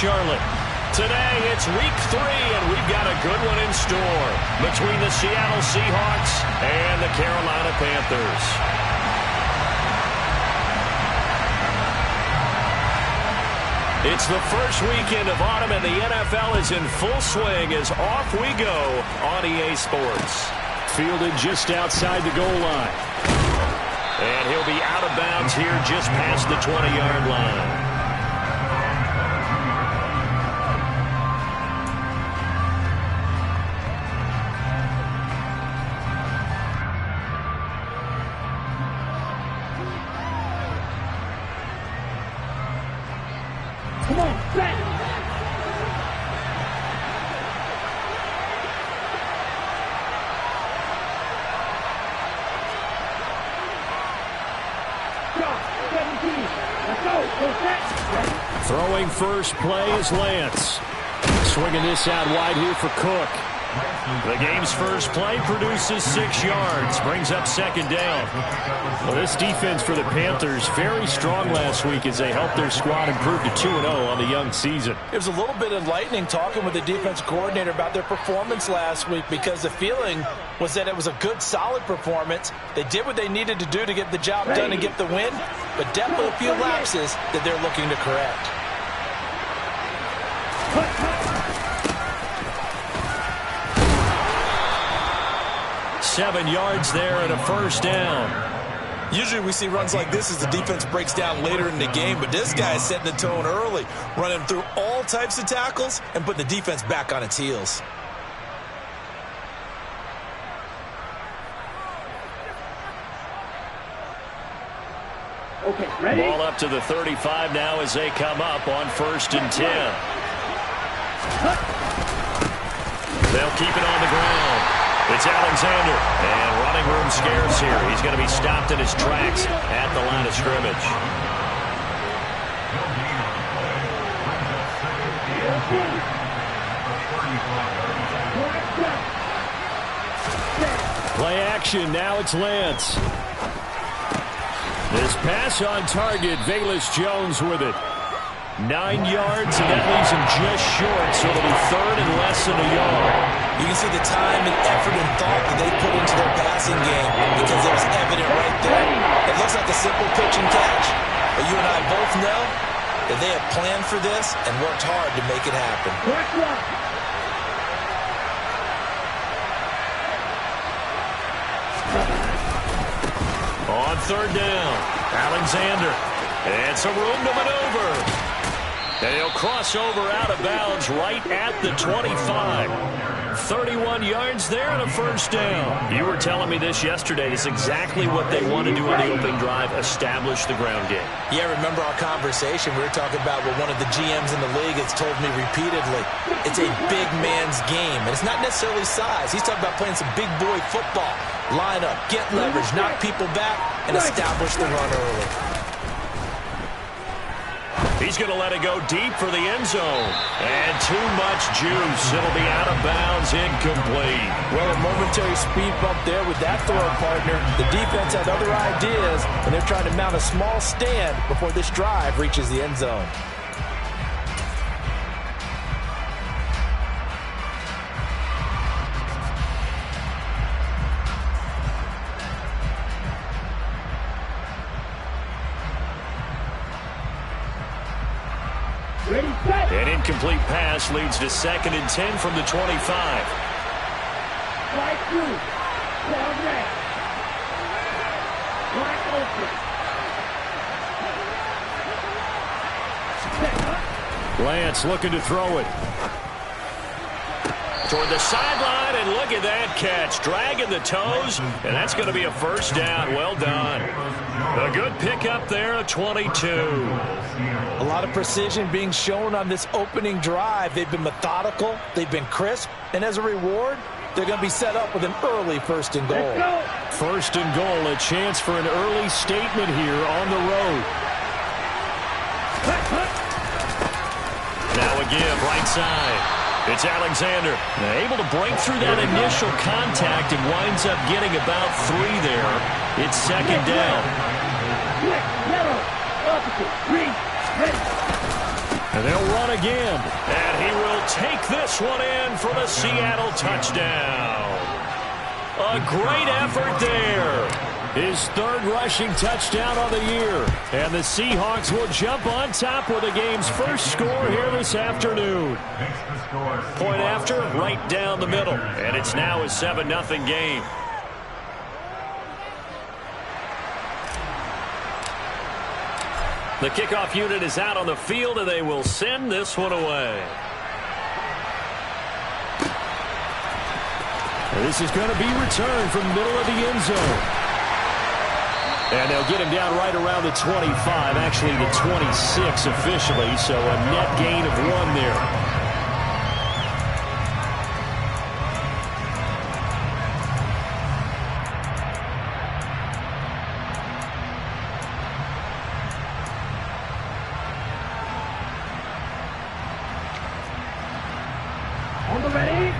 Charlotte. Today, it's week 3, and we've got a good one in store between the Seattle Seahawks and the Carolina Panthers. It's the first weekend of autumn, and the NFL is in full swing as off we go on EA Sports. Fielded just outside the goal line. And he'll be out of bounds here just past the 20-yard line. Come on, back! Throwing first play is Lance. Swinging this out wide here for Cook. The game's first play produces 6 yards, brings up second down. Well, this defense for the Panthers, very strong last week as they helped their squad improve to 2-0 on the young season. It was a little bit enlightening talking with the defense coordinator about their performance last week because the feeling was that it was a good, solid performance. They did what they needed to do to get the job done and get the win, but definitely a few lapses that they're looking to correct. 7 yards there and a first down. Usually we see runs like this as the defense breaks down later in the game, but this guy is setting the tone early, running through all types of tackles and putting the defense back on its heels. Okay, ready? Ball up to the 35 now as they come up on 1st and 10. They'll keep it on the ground. It's Alexander, and running room scarce here. He's going to be stopped in his tracks at the line of scrimmage. Play action, now it's Lance. This pass on target, Velus Jones with it. 9 yards, and that leaves him just short, so it'll be 3rd and less than a yard. You can see the time and effort and thought that they put into their passing game because it was evident right there. It looks like a simple pitch and catch, but you and I both know that they have planned for this and worked hard to make it happen. On 3rd down, Alexander, and some room to maneuver. They'll cross over out of bounds right at the 25. 31 yards there and a first down. You were telling me this yesterday. It's exactly what they want to do on the opening drive, establish the ground game. Yeah, remember our conversation? We were talking about what one of the GMs in the league has told me repeatedly. It's a big man's game, and it's not necessarily size. He's talking about playing some big boy football. Line up, get leverage, knock people back, and establish the run early. He's going to let it go deep for the end zone. And too much juice. It'll be out of bounds, incomplete. Well, a momentary speed bump there with that throw partner. The defense had other ideas, and they're trying to mount a small stand before this drive reaches the end zone. An incomplete pass leads to 2nd and 10 from the 25. Right through. Down red. Right open. Lance looking to throw it. Toward the sideline, and look at that catch. Dragging the toes, and that's going to be a first down. Well done. A good pickup there at 22. A lot of precision being shown on this opening drive. They've been methodical, they've been crisp, and as a reward, they're going to be set up with an early 1st and goal. 1st and goal, a chance for an early statement here on the road. Now again, right side. It's Alexander. Able to break through that initial contact and winds up getting about 3 there. It's 2nd down. And they'll run again. And he will take this one in for the Seattle touchdown. A great effort there. His third rushing touchdown of the year. And the Seahawks will jump on top with the game's first score here this afternoon. Point after, right down the middle. And it's now a 7-0 game. The kickoff unit is out on the field, and they will send this one away. This is going to be returned from the middle of the end zone. And they'll get him down right around the 25, actually the 26 officially, so a net gain of 1 there. On the ready?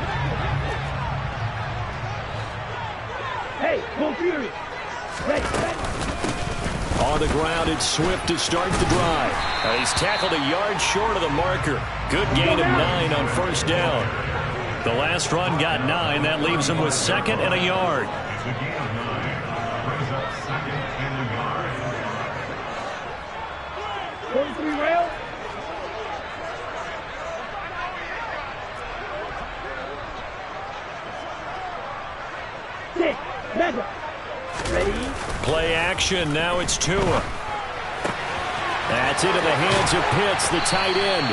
Hey, go Fury. Ready. On the ground, it's Swift to start the drive. He's tackled a yard short of the marker. Good gain of 9 on first down. The last run got 9. That leaves him with 2nd and a yard. It's a gain of 9. Brings up 2nd and a yard. 43 rail. Mega. Ready? Play action. Now it's Tua. That's into the hands of Pitts, the tight end.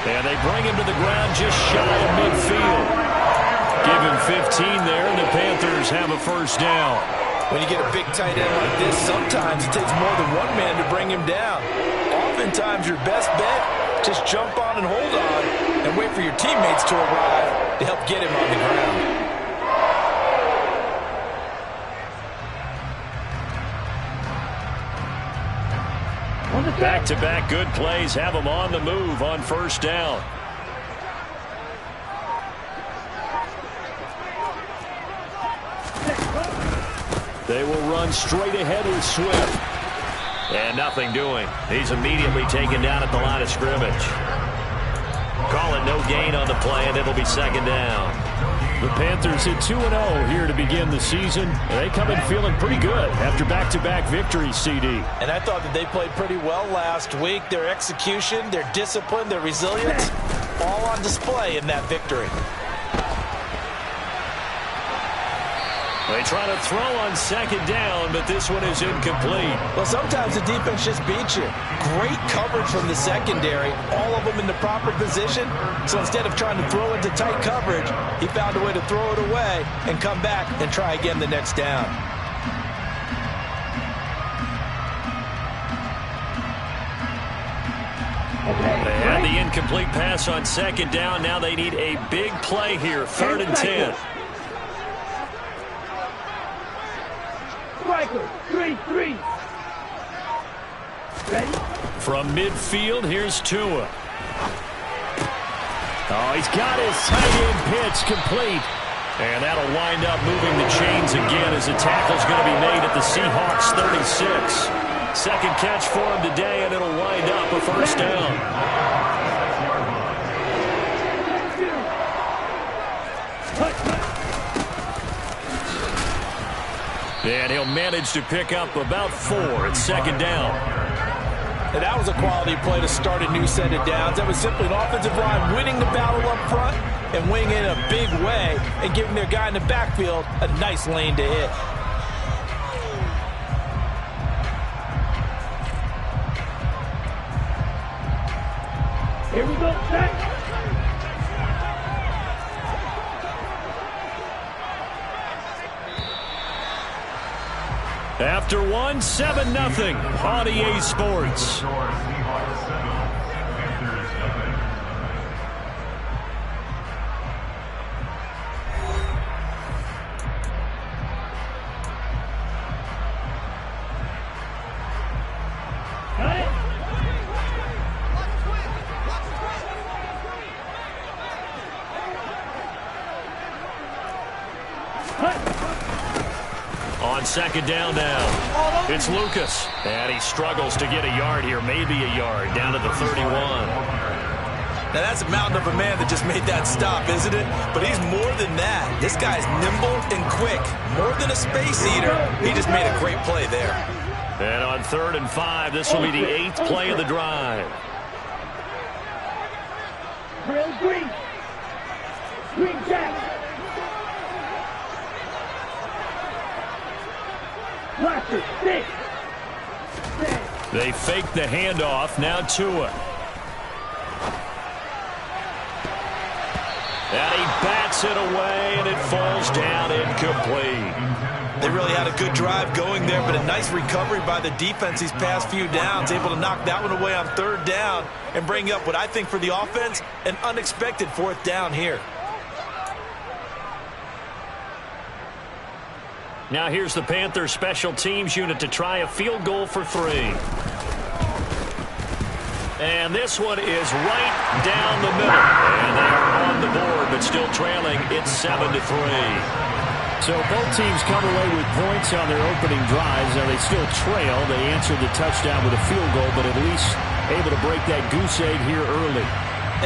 And they bring him to the ground just shy of midfield. Give him 15 there, and the Panthers have a first down. When you get a big tight end like this, sometimes it takes more than one man to bring him down. Oftentimes, your best bet, just jump on and hold on and wait for your teammates to arrive to help get him on the ground. Back-to-back good plays have them on the move on first down. They will run straight ahead with Swift. And nothing doing. He's immediately taken down at the line of scrimmage. Call it no gain on the play, and it'll be 2nd down. The Panthers hit 2-0 here to begin the season. They come in feeling pretty good after back-to-back victories, CD. And I thought that they played pretty well last week. Their execution, their discipline, their resilience, all on display in that victory. They try to throw on 2nd down, but this one is incomplete. Well, sometimes the defense just beats you. Great coverage from the secondary, all of them in the proper position. So instead of trying to throw into tight coverage, he found a way to throw it away and come back and try again the next down. They had the incomplete pass on 2nd down. Now they need a big play here, 3rd and 10. Striker, 3-3. Ready? From midfield, here's Tua. Oh, he's got his tight end pitch complete. And that'll wind up moving the chains again as the tackle's going to be made at the Seahawks 36. 2nd catch for him today, and it'll wind up a first down. And he'll manage to pick up about 4 at 2nd down. And that was a quality play to start a new set of downs. That was simply an offensive line winning the battle up front and winning it in a big way and giving their guy in the backfield a nice lane to hit. Here we go, set. After 1, 7-0 on EA Sports. Seahawks 7, Panthers nothing. Got it. On 2nd down now, it's Lucas. And he struggles to get a yard here, maybe a yard, down to the 31. Now, that's a mountain of a man that just made that stop, isn't it? But he's more than that. This guy's nimble and quick. More than a space eater. He just made a great play there. And on 3rd and 5, this will be the 8th play of the drive. Green. Green jack. Watch it. Stick. They fake the handoff. Now Tua. And he bats it away, and it falls down incomplete. They really had a good drive going there, but a nice recovery by the defense these past few downs, able to knock that one away on 3rd down and bring up what I think for the offense, an unexpected 4th down here. Now here's the Panthers special teams unit to try a field goal for 3. And this one is right down the middle. And they are on the board, but still trailing. It's 7-3. So both teams come away with points on their opening drives. Now they still trail. They answered the touchdown with a field goal, but at least able to break that goose egg here early.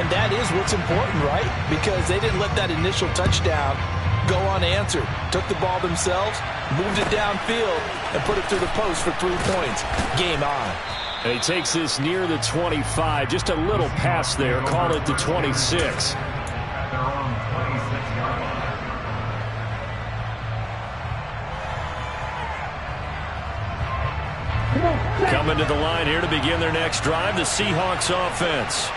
And that is what's important, right? Because they didn't let that initial touchdown go unanswered. Took the ball themselves, moved it downfield, and put it through the post for 3 points. Game on. And he takes this near the 25. Just a little pass there. Call it the 26. Coming to the line here to begin their next drive, the Seahawks offense.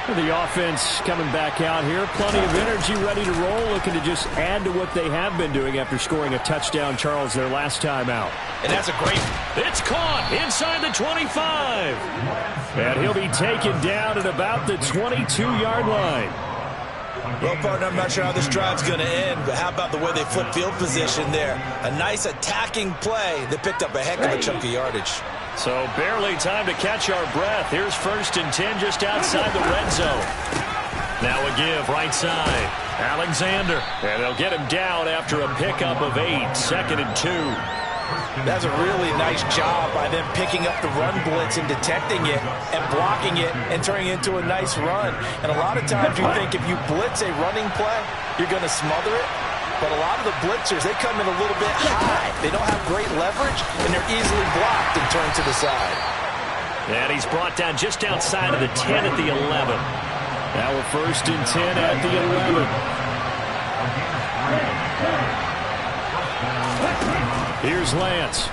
The offense coming back out here. Plenty of energy, ready to roll, looking to just add to what they have been doing after scoring a touchdown, Charles, their last time out. And that's a great... It's caught inside the 25. And he'll be taken down at about the 22-yard line. Well, partner, I'm not sure how this drive's going to end, but how about the way they flip field position there? A nice attacking play that picked up a heck of a chunk of yardage. So barely time to catch our breath. Here's 1st and 10 just outside the red zone. Now a give right side. Alexander. And they'll get him down after a pickup of 8. 2nd and 2. That's a really nice job by them picking up the run blitz and detecting it and blocking it and turning it into a nice run. And a lot of times you think if you blitz a running play, you're going to smother it. But a lot of the blitzers, they come in a little bit high. They don't have great leverage, and they're easily blocked and turned to the side. And he's brought down just outside of the 10 at the 11. Now we're 1st and 10 at the 11. Here's Lance.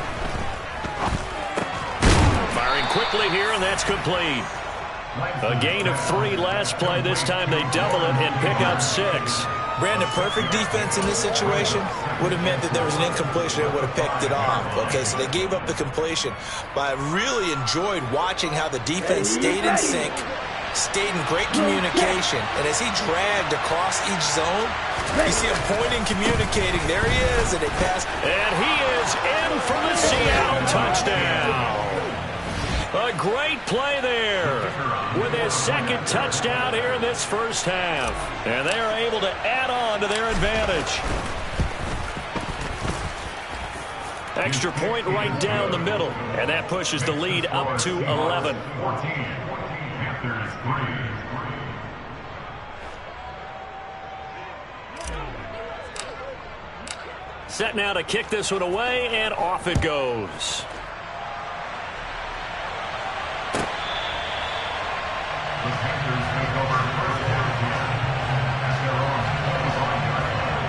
Firing quickly here, and that's complete. A gain of 3 last play. This time they double it and pick up 6. Brandon, perfect defense in this situation would have meant that there was an incompletion and would have picked it off. Okay, so they gave up the completion. But I really enjoyed watching how the defense stayed in sync, stayed in great communication. And as he dragged across each zone, you see him pointing, communicating. There he is, and they passed. And he is in for the Seattle touchdown. A great play there with his 2nd touchdown here in this first half. And they are able to add on to their advantage. Extra point right down the middle. And that pushes the lead up to 11. 14. Panthers 3. Set now to kick this one away, and off it goes. The Panthers take over 1st and 10 at their own 25-yard line.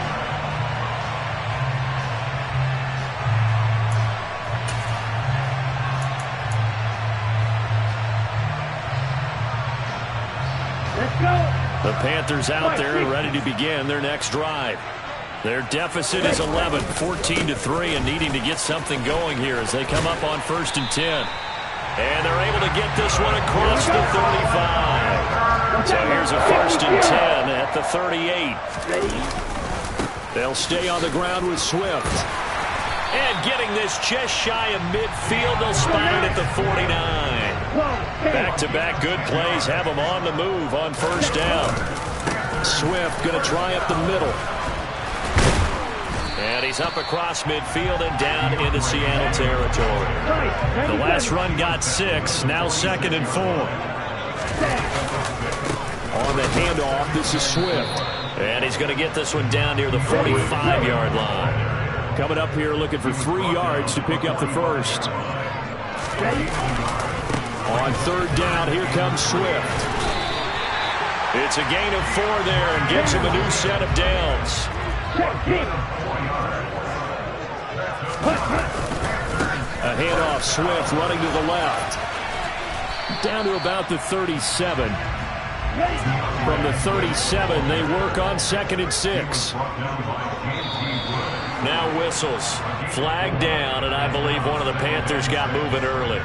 Let's go. The Panthers out there and ready to begin their next drive. Their deficit is 11, 14-3, and needing to get something going here as they come up on 1st and 10. And they're able to get this one across the 35. So here's a 1st and 10 at the 38. They'll stay on the ground with Swift. And getting this just shy of midfield, they'll spot it at the 49. Back-to-back good plays have them on the move on 1st down. Swift going to try up the middle. And he's up across midfield and down into Seattle territory. The last run got 6, now 2nd and 4. On the handoff, this is Swift. And he's going to get this one down near the 45-yard line. Coming up here looking for 3 yards to pick up the first. On third down, here comes Swift. It's a gain of 4 there and gives him a new set of downs. A handoff, Swift running to the left. Down to about the 37. From the 37, they work on 2nd and 6. Now whistles. Flag down, and I believe one of the Panthers got moving early.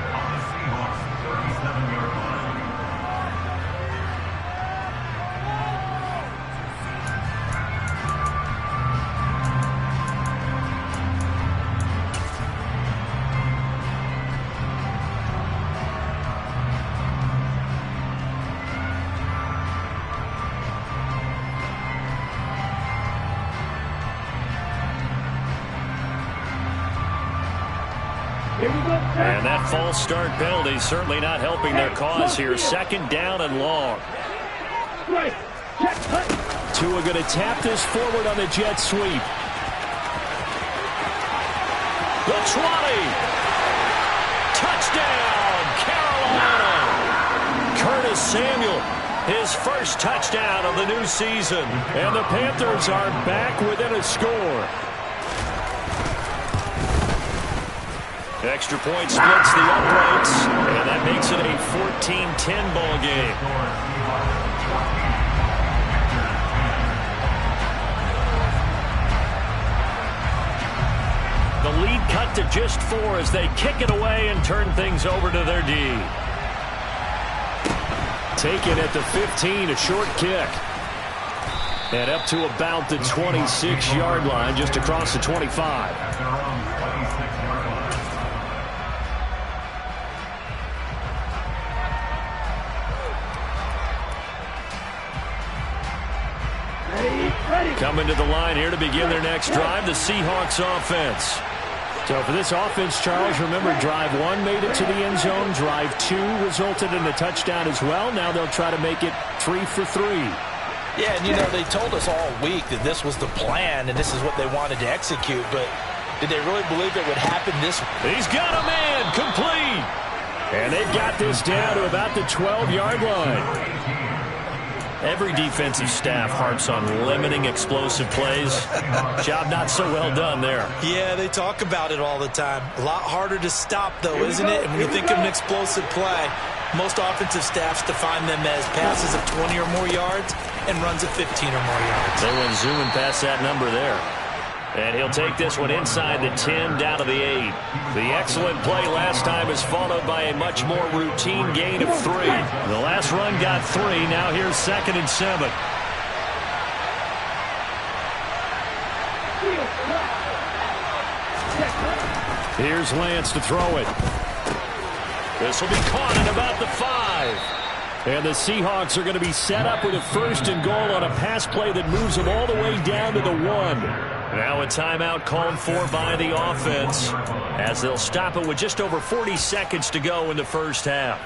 And that false start penalty certainly not helping their cause here. 2nd down and long. Tua going to tap this forward on the jet sweep. The 20. Touchdown, Carolina. Curtis Samuel, his first touchdown of the new season. And the Panthers are back within a score. Extra point splits the uprights, and that makes it a 14-10 ball game. The lead cut to just 4 as they kick it away and turn things over to their D. Taken at the 15, a short kick. And up to about the 26-yard line, just across the 25. Coming to the line here to begin their next drive, the Seahawks offense. So for this offense, Charles, remember drive 1 made it to the end zone. Drive 2 resulted in a touchdown as well. Now they'll try to make it 3 for 3. Yeah, and you know, they told us all week that this was the plan and this is what they wanted to execute, but did they really believe it would happen this way? He's got a man, complete. And they've got this down to about the 12-yard line. Every defensive staff harps on limiting explosive plays. Job not so well done there. Yeah, they talk about it all the time. A lot harder to stop, though, isn't it? And when you think of an explosive play, most offensive staffs define them as passes of 20 or more yards and runs of 15 or more yards. They went zooming past that number there. And he'll take this one inside the 10 down to the 8. The excellent play last time is followed by a much more routine gain of 3. The last run got 3. Now here's 2nd and 7. Here's Lance to throw it. This will be caught at about the 5. And the Seahawks are going to be set up with a 1st and goal on a pass play that moves them all the way down to the 1. Now a timeout called for by the offense as they'll stop it with just over 40 seconds to go in the first half.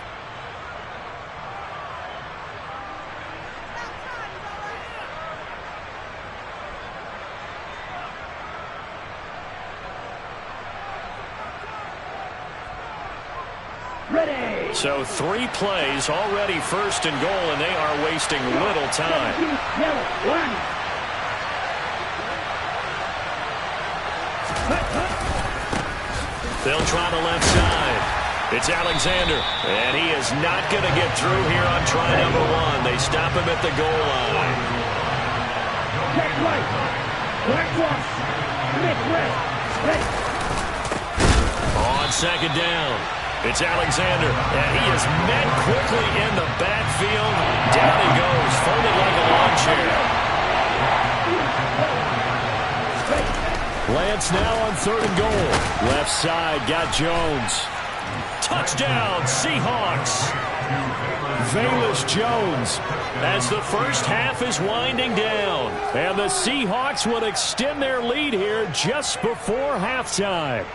Ready. So 3 plays already 1st and goal, and they are wasting little time. They'll try the left side. It's Alexander, and he is not going to get through here on try number 1. They stop him at the goal line. Check right. Black one. Miss red. On 2nd down, it's Alexander, and he is met quickly in the backfield. Down he goes, folded like a lawn chair. Lance now on 3rd and goal. Left side, got Jones. Touchdown, Seahawks. Velus Jones as the first half is winding down. And the Seahawks will extend their lead here just before halftime.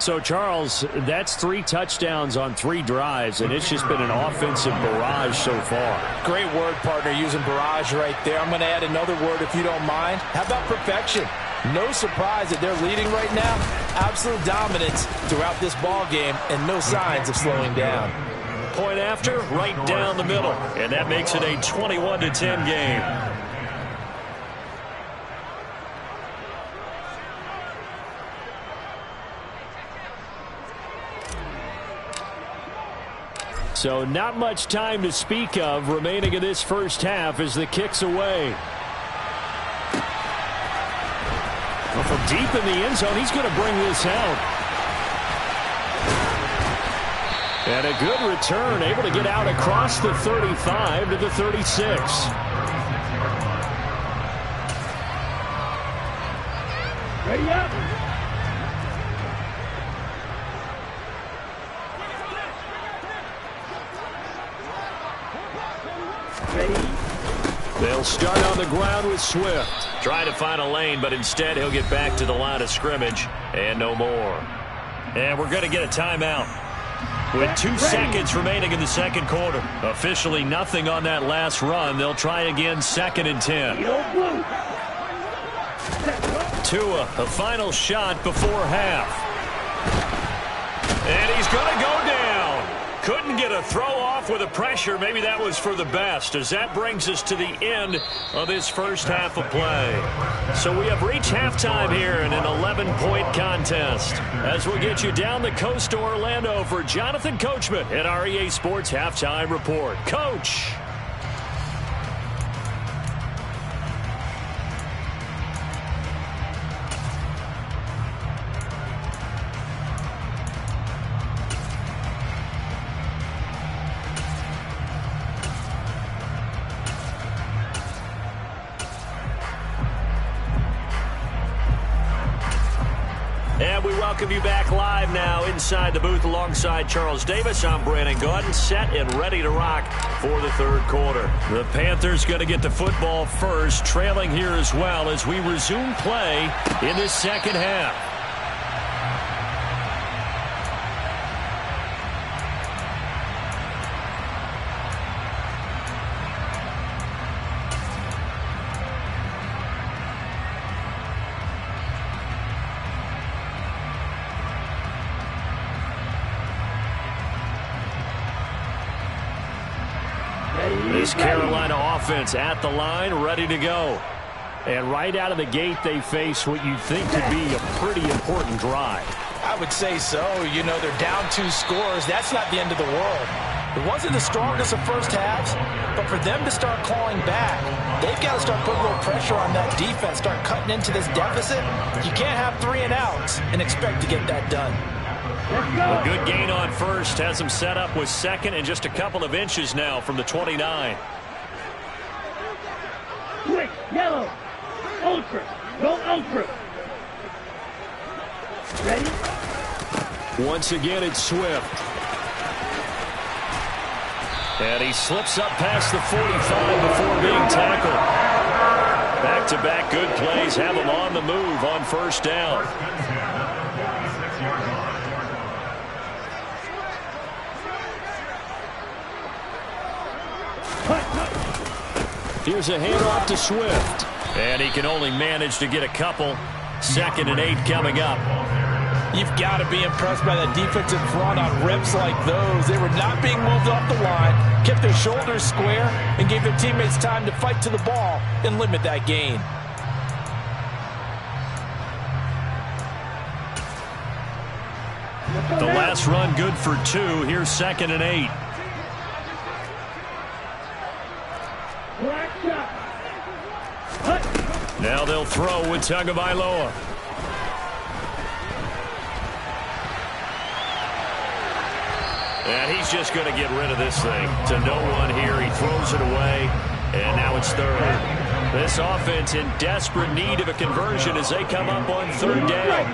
So, Charles, that's 3 touchdowns on 3 drives, and it's just been an offensive barrage so far. Great word, partner, using barrage right there. I'm going to add another word if you don't mind. How about perfection? No surprise that they're leading right now. Absolute dominance throughout this ball game and no signs of slowing down. Point after, right down the middle, and that makes it a 21-10 game. So not much time to speak of remaining in this first half as the kick's away. Well, from deep in the end zone, he's going to bring this out. And a good return, able to get out across the 35 to the 36. Ready up. They'll start on the ground with Swift. Trying to find a lane, but instead he'll get back to the line of scrimmage and no more. And we're going to get a timeout with 2 seconds remaining in the second quarter. Officially nothing on that last run. They'll try again 2nd and 10. Tua, a final shot before half. And he's going to go down. Couldn't get a throw off with the pressure. Maybe that was for the best, as that brings us to the end of this first half of play. So we have reached halftime here in an 11-point contest. As we'll get you down the coast to Orlando for Jonathan Coachman at our EA Sports Halftime Report. Coach. And we welcome you back live now inside the booth alongside Charles Davis. I'm Brandon Gaudin, set and ready to rock for the third quarter. The Panthers going to get the football first, trailing here as well as we resume play in this second half. This Carolina offense at the line, ready to go. And right out of the gate, they face what you'd think could be a pretty important drive. I would say so. You know, they're down 2 scores. That's not the end of the world. It wasn't the strongest of first halves, but for them to start clawing back, they've got to start putting a little pressure on that defense, start cutting into this deficit. You can't have 3 and outs and expect to get that done. A good gain on first has them set up with second and just a couple of inches now from the 29. Quick, yellow, ultra, go ultra. Ready? Once again, it's Swift. And he slips up past the 45 before being tackled. Back-to-back good plays have him on the move on first down. Here's a handoff to Swift. And he can only manage to get a couple. 2nd and 8 coming up. You've got to be impressed by that defensive front on rips like those. They were not being moved off the line, kept their shoulders square, and gave their teammates time to fight to the ball and limit that gain. The last run good for 2. Here's 2nd and 8. Now they'll throw with Tagovailoa. And he's just going to get rid of this thing. To no one here. He throws it away. And now it's 3rd. This offense in desperate need of a conversion as they come up on 3rd down.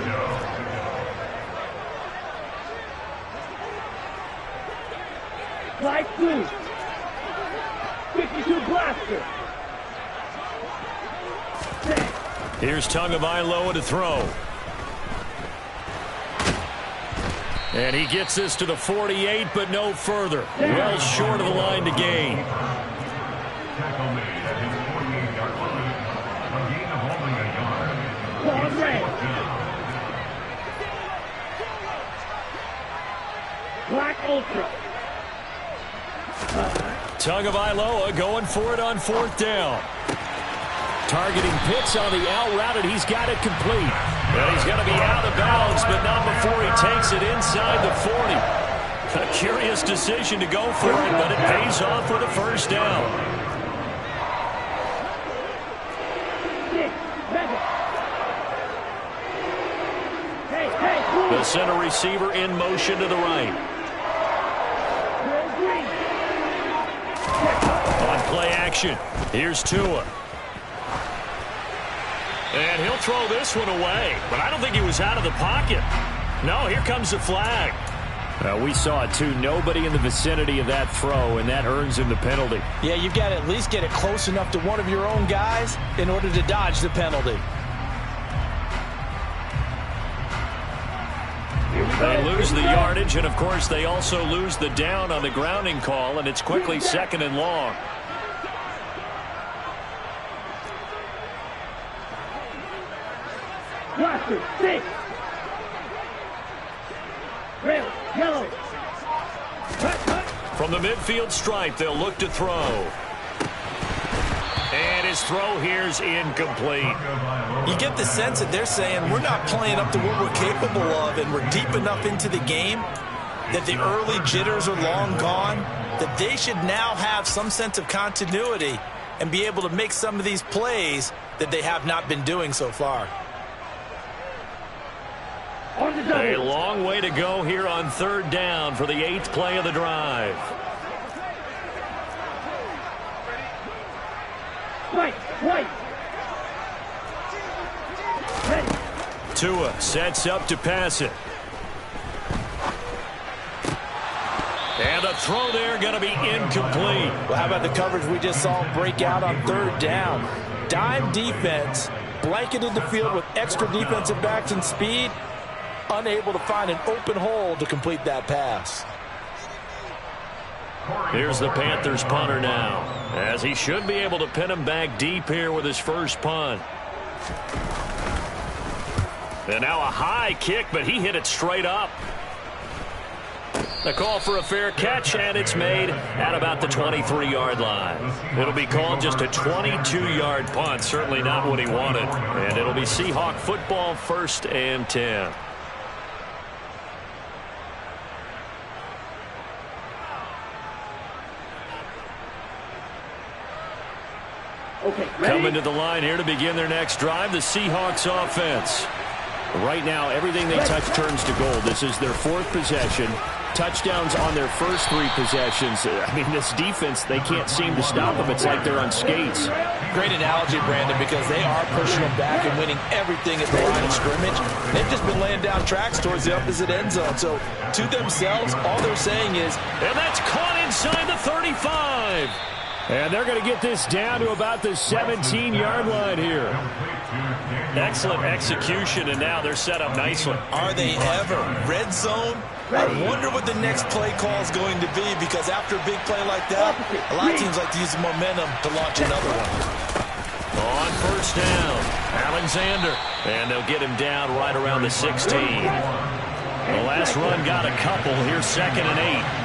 Slide 2. 52 blaster. Here's Tagovailoa to throw. And he gets this to the 48, but no further. Well short of the line to gain. Tackle made at his 48-yard line. A gain of only a yard. Black Ultra. Tagovailoa going for it on 4th down. Targeting Pitts on the out route, and he's got it complete. And he's going to be out of bounds, but not before he takes it inside the 40. A curious decision to go for it, but it pays off with a 1st down. 6, 7. Hey. The center receiver in motion to the right. On play action, here's Tua. And he'll throw this one away, but I don't think he was out of the pocket. No, here comes the flag. We saw it, too. Nobody in the vicinity of that throw, and that earns him the penalty. Yeah, you've got to at least get it close enough to one of your own guys in order to dodge the penalty. They lose the yardage, and, of course, they also lose the down on the grounding call, and it's quickly 2nd and long. Blaster, 6. Red, yellow. From the midfield stripe, they'll look to throw. And his throw here's incomplete. You get the sense that they're saying we're not playing up to what we're capable of, and we're deep enough into the game that the early jitters are long gone, that they should now have some sense of continuity and be able to make some of these plays that they have not been doing so far. A long way to go here on 3rd down for the 8th play of the drive. White. Tua sets up to pass it. And the throw there going to be incomplete. Well, how about the coverage we just saw break out on 3rd down? Dime defense, blanketed the field with extra defensive backs and speed, unable to find an open hole to complete that pass. Here's the Panthers punter now, as he should be able to pin him back deep here with his first punt. And now a high kick, but he hit it straight up. The call for a fair catch, and it's made at about the 23-yard line. It'll be called just a 22-yard punt, certainly not what he wanted. And it'll be Seahawk football, 1st and 10. Coming to the line here to begin their next drive, the Seahawks offense. Right now, everything they touch turns to gold. This is their 4th possession. Touchdowns on their first 3 possessions. I mean, this defense, they can't seem to stop them. It's like they're on skates. Great analogy, Brandon, because they are pushing them back and winning everything at the line of scrimmage. They've just been laying down tracks towards the opposite end zone. So, to themselves, all they're saying is... And that's caught inside the 35. And they're going to get this down to about the 17-yard line here. Excellent execution, and now they're set up nicely. Are they ever? Red zone? I wonder what the next play call is going to be, because after a big play like that, a lot of teams like to use the momentum to launch another one. On 1st down, Alexander. And they'll get him down right around the 16. The last run got a couple. Here's 2nd and 8.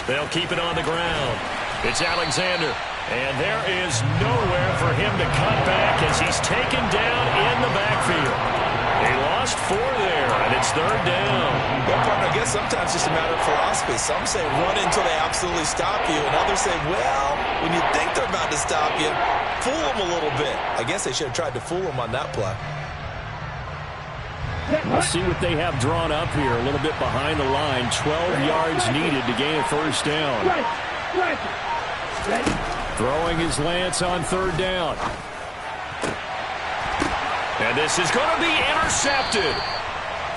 They'll keep it on the ground. It's Alexander. And there is nowhere for him to cut back as he's taken down in the backfield. He lost 4 there, and it's 3rd down. Well, partner, I guess sometimes it's just a matter of philosophy. Some say run until they absolutely stop you, and others say, well, when you think they're about to stop you, fool them a little bit. I guess they should have tried to fool them on that play. We'll see what they have drawn up here. A little bit behind the line. 12 yards needed to gain a 1st down. Throwing his Lance on 3rd down. And this is going to be intercepted.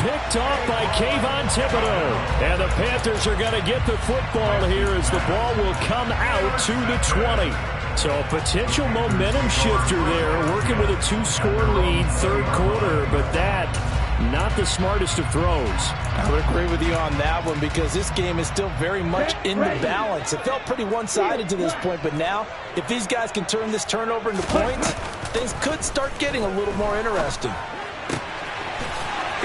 Picked off by Kayvon Thibodeau. And the Panthers are going to get the football here as the ball will come out to the 20. So a potential momentum shifter there, working with a 2-score lead, third quarter, but that, not the smartest of throws. I would agree with you on that one because this game is still very much in the balance. It felt pretty one-sided to this point, but now, if these guys can turn this turnover into points, things could start getting a little more interesting.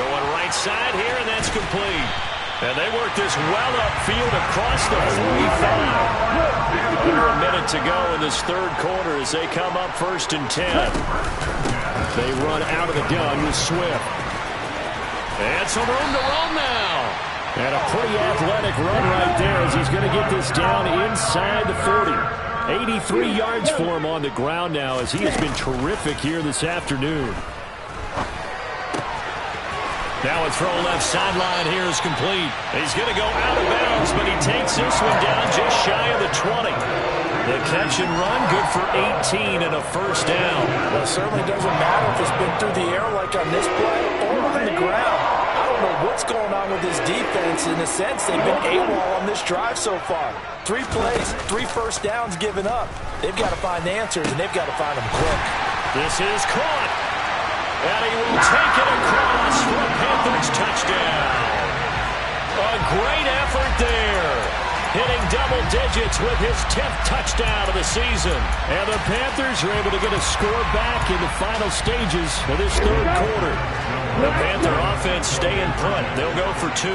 Going right side here, and that's complete. And they work this well upfield across the 45. Under a minute to go in this third quarter as they come up 1st and 10. They run out of the gun with Swift. And some room to roam now. And a pretty athletic run right there as he's going to get this down inside the 40. 83 yards for him on the ground now as he has been terrific here this afternoon. Now a throw left sideline here is complete. He's going to go out of bounds, but he takes this one down just shy of the 20. The catch and run, good for 18 and a first down. Well, it certainly doesn't matter if it's been through the air like on this play or on the ground. I don't know what's going on with this defense. In a sense, they've been AWOL on this drive so far. 3 plays, 3 first downs given up. They've got to find answers, and they've got to find them quick. This is caught. And he will take it across for a Panthers touchdown. A great effort there. Hitting double digits with his 10th touchdown of the season. And the Panthers are able to get a score back in the final stages of this third quarter. The Panther offense staying put. They'll go for 2.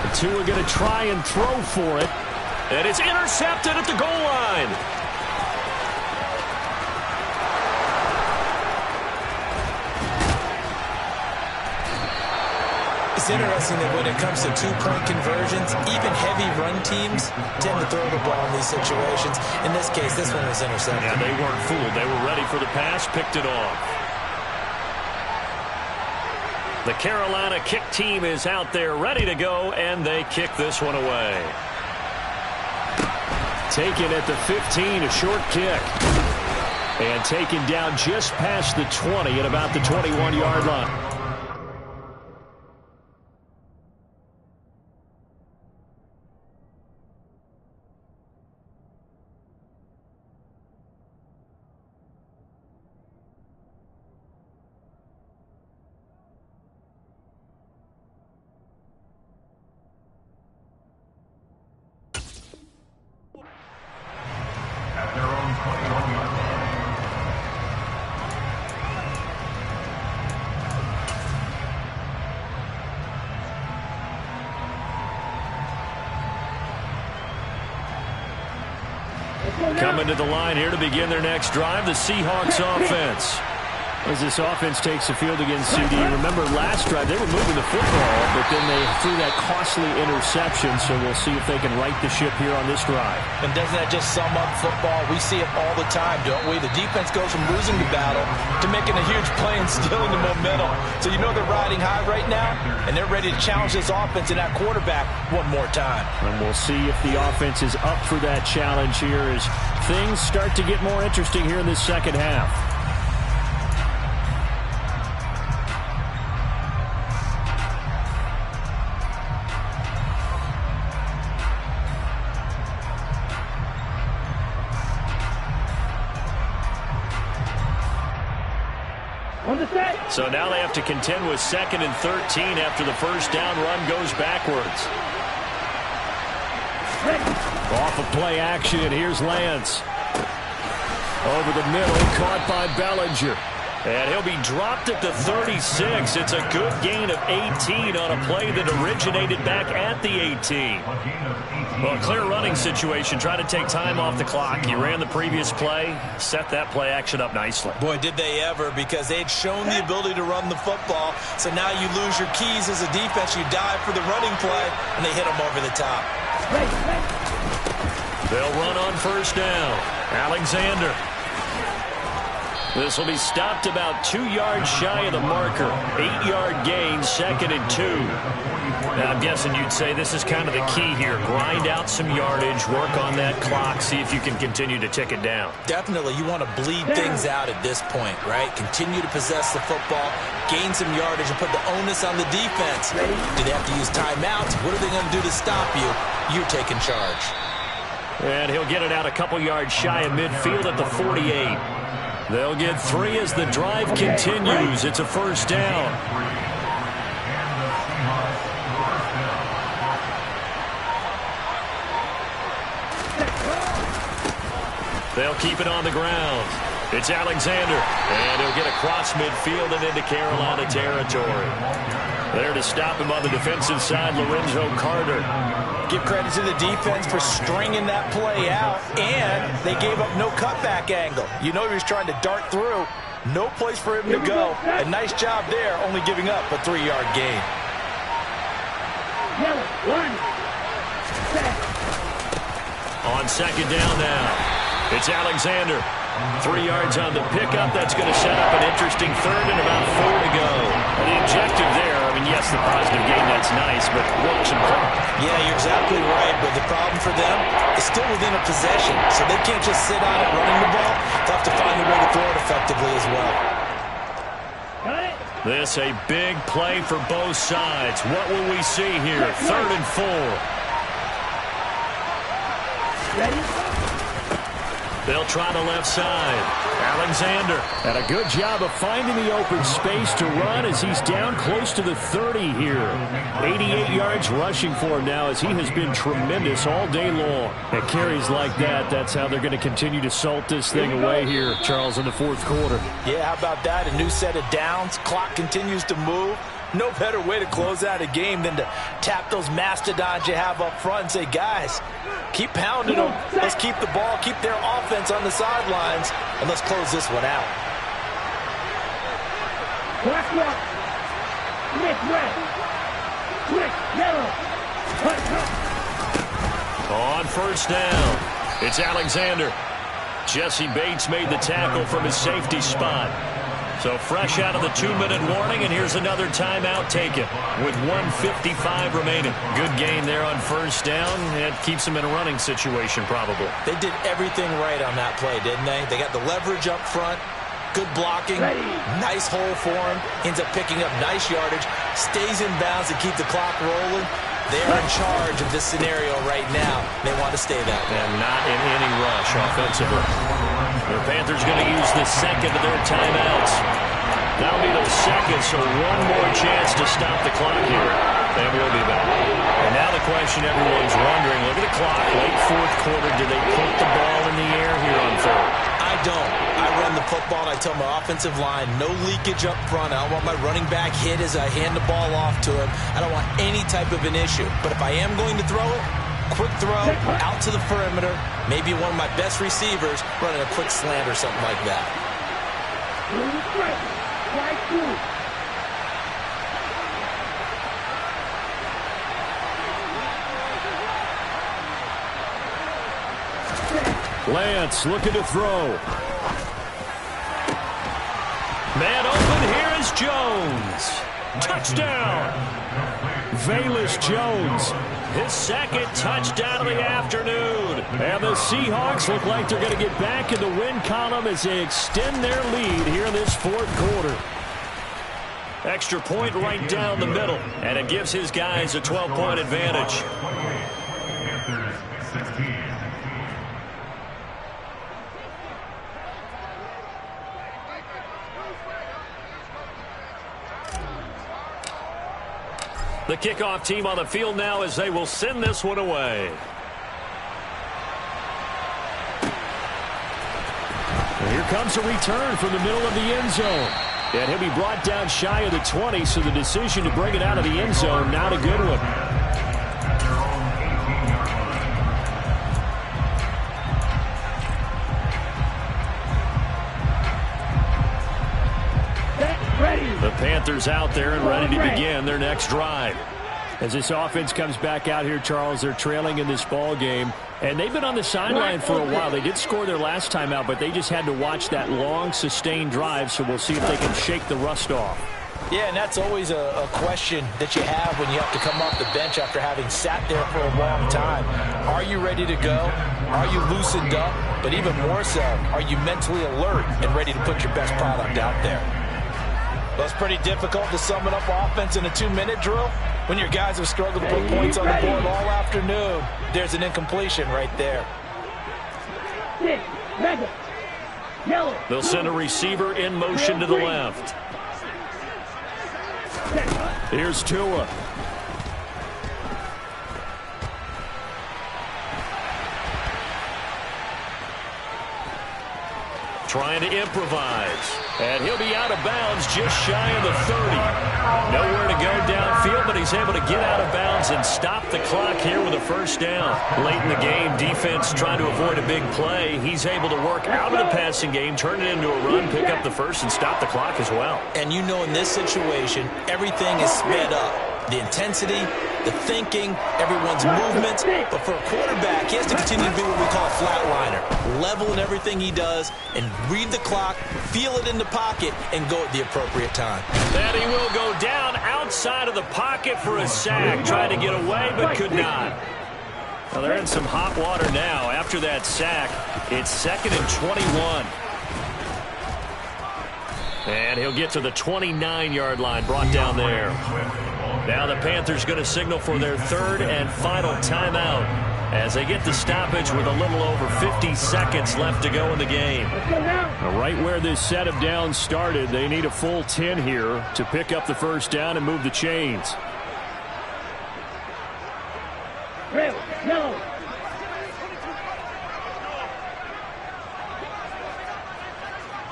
The 2 are going to try and throw for it. And it's intercepted at the goal line. It's interesting that when it comes to 2-point conversions, even heavy run teams tend to throw the ball in these situations. In this case, this one was intercepted. Yeah, they weren't fooled. They were ready for the pass, picked it off. The Carolina kick team is out there ready to go, and they kick this one away. Taken at the 15, a short kick. And taken down just past the 20 at about the 21-yard line. At their own 21-yard line. Coming to the line here to begin their next drive, the Seahawks offense. As this offense takes the field against CD. Remember last drive, they were moving the football, but then they threw that costly interception, so we'll see if they can right the ship here on this drive. And doesn't that just sum up football? We see it all the time, don't we? The defense goes from losing the battle to making a huge play and stealing the momentum. So you know they're riding high right now, and they're ready to challenge this offense and that quarterback one more time. And we'll see if the offense is up for that challenge here as things start to get more interesting here in this second half. So now they have to contend with 2nd and 13 after the first down run goes backwards. Off of play action, here's Lance. Over the middle, caught by Bellinger. And he'll be dropped at the 36. It's a good gain of 18 on a play that originated back at the 18. Well, a clear running situation, trying to take time off the clock. He ran the previous play, set that play action up nicely. Boy, did they ever, because they'd shown the ability to run the football. So now you lose your keys as a defense. You dive for the running play, and they hit them over the top. They'll run on first down. Alexander. This will be stopped about 2 yards shy of the marker. 8-yard gain, 2nd and 2. Now, I'm guessing you'd say this is kind of the key here. Grind out some yardage, work on that clock, see if you can continue to tick it down. Definitely, you want to bleed things out at this point, right? Continue to possess the football, gain some yardage, and put the onus on the defense. Do they have to use timeouts? What are they going to do to stop you? You're taking charge. And he'll get it out a couple yards shy of midfield at the 48. They'll get 3 as the drive continues. It's a first down. They'll keep it on the ground. It's Alexander, and he'll get across midfield and into Carolina territory. There to stop him on the defensive side, Lorenzo Carter. Give credit to the defense for stringing that play out, and they gave up no cutback angle. You know he was trying to dart through. No place for him to go. A nice job there, only giving up a 3-yard gain. On second down now, it's Alexander. 3 yards on the pickup. That's going to set up an interesting third and about 4 to go. The objective there, I mean, yes, the positive gain, that's nice, but works and clock. Yeah, you're exactly right, but the problem for them is still within a possession, so they can't just sit on it running the ball. They'll have to find a way to throw it effectively as well. This a big play for both sides. What will we see here? 3rd and 4. Ready? They'll try the left side. Alexander. And a good job of finding the open space to run as he's down close to the 30 here. 88 yards rushing for him now as he has been tremendous all day long. At carries like that, that's how they're going to continue to salt this thing away here, Charles, in the 4th quarter. Yeah, how about that? A new set of downs. Clock continues to move. No better way to close out a game than to tap those mastodons you have up front and say, guys, keep pounding them. Let's keep the ball, keep their offense on the sidelines, and let's close this one out. Black rock. Quick red. Quick yellow. On first down, it's Alexander. Jesse Bates made the tackle from his safety spot. So fresh out of the 2-minute warning, and here's another timeout taken with 1:55 remaining. Good gain there on first down. It keeps them in a running situation probably. They did everything right on that play, didn't they? They got the leverage up front, good blocking, nice hole for him, ends up picking up nice yardage, stays in bounds to keep the clock rolling. They're in charge of this scenario right now. They want to stay that way. And not in any rush offensively. The Panthers going to use the second of their timeouts. That'll be the second, so one more chance to stop the clock here. And we'll be back. And now the question everyone's wondering, look at the clock, late 4th quarter, do they put the ball in the air here on 3rd? I don't. I run the football, and I tell my offensive line, no leakage up front. I don't want my running back hit as I hand the ball off to him. I don't want any type of an issue. But if I am going to throw it, quick throw, out to the perimeter, maybe one of my best receivers running a quick slant or something like that. Lance looking to throw. Man open, here is Jones. Touchdown. Velus Jones. His second touchdown of the afternoon. And the Seahawks look like they're going to get back in the win column as they extend their lead here in this 4th quarter. Extra point right down the middle. And it gives his guys a 12-point advantage. Panthers 16. The kickoff team on the field now as they will send this one away. And here comes a return from the middle of the end zone. And he'll be brought down shy of the 20, so the decision to bring it out of the end zone, not a good one. The Panthers out there and ready to begin their next drive. As this offense comes back out here, Charles, they're trailing in this ball game. And they've been on the sideline for a while. They did score their last time out, but they just had to watch that long, sustained drive, so we'll see if they can shake the rust off. Yeah, and that's always a question that you have when you have to come off the bench after having sat there for a long time. Are you ready to go? Are you loosened up? But even more so, are you mentally alert and ready to put your best product out there? Well, it's pretty difficult to sum it up offense in a 2-minute drill when your guys have struggled to put points on the board all afternoon. There's an incompletion right there. 6, mega. Yellow. They'll send a receiver in motion to the left. Here's Tua. Trying to improvise. And he'll be out of bounds just shy of the 30. Nowhere to go downfield, but he's able to get out of bounds and stop the clock here with a first down. Late in the game, defense trying to avoid a big play. He's able to work out of the passing game, turn it into a run, pick up the first, and stop the clock as well. And you know in this situation, everything is sped up. The intensity, the thinking, everyone's movements. But for a quarterback, he has to continue to be what we call a flatliner. Level in everything he does and read the clock, feel it in the pocket, and go at the appropriate time. And he will go down outside of the pocket for a sack. Tried to get away, but could not. Well, they're in some hot water now. After that sack, it's 2nd and 21. And he'll get to the 29-yard line, brought down there. Now the Panthers going to signal for their 3rd and final timeout as they get the stoppage with a little over 50 seconds left to go in the game. Right where this set of downs started, they need a full 10 here to pick up the first down and move the chains. Red, yellow.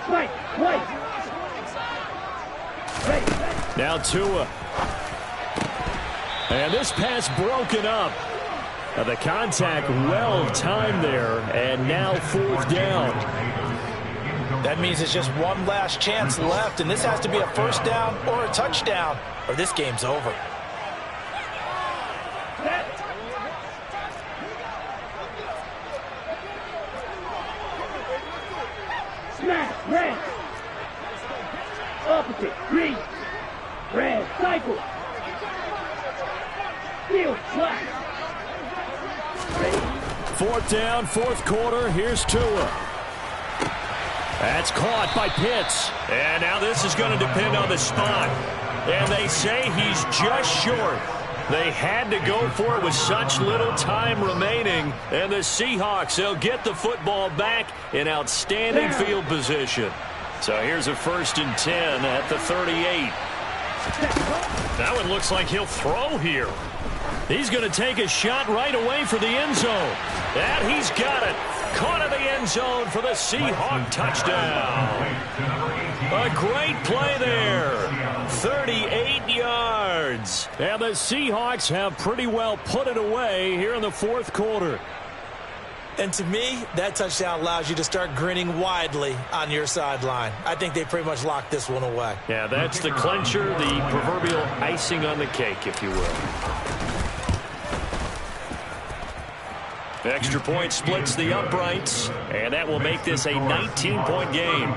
White. Ready. Now Tua. And this pass broken up. The contact well timed there, and now 4th down. That means it's just one last chance left, and this has to be a first down or a touchdown, or this game's over. Smash, red. Opposite, green. Red, cycle. Field, flat. 4th down, 4th quarter. Here's Tua. That's caught by Pitts. And now this is going to depend on the spot. And they say he's just short. They had to go for it with such little time remaining. And the Seahawks, they'll get the football back in outstanding field position. So here's a 1st and 10 at the 38. That one looks like he'll throw here. He's going to take a shot right away for the end zone. And he's got it. Caught in the end zone for the Seahawk touchdown. A great play there. 38 yards. And the Seahawks have pretty well put it away here in the 4th quarter. And to me, that touchdown allows you to start grinning widely on your sideline. I think they pretty much locked this one away. Yeah, that's the clincher, the proverbial icing on the cake, if you will. Extra point splits the uprights, and that will make this a 19-point game.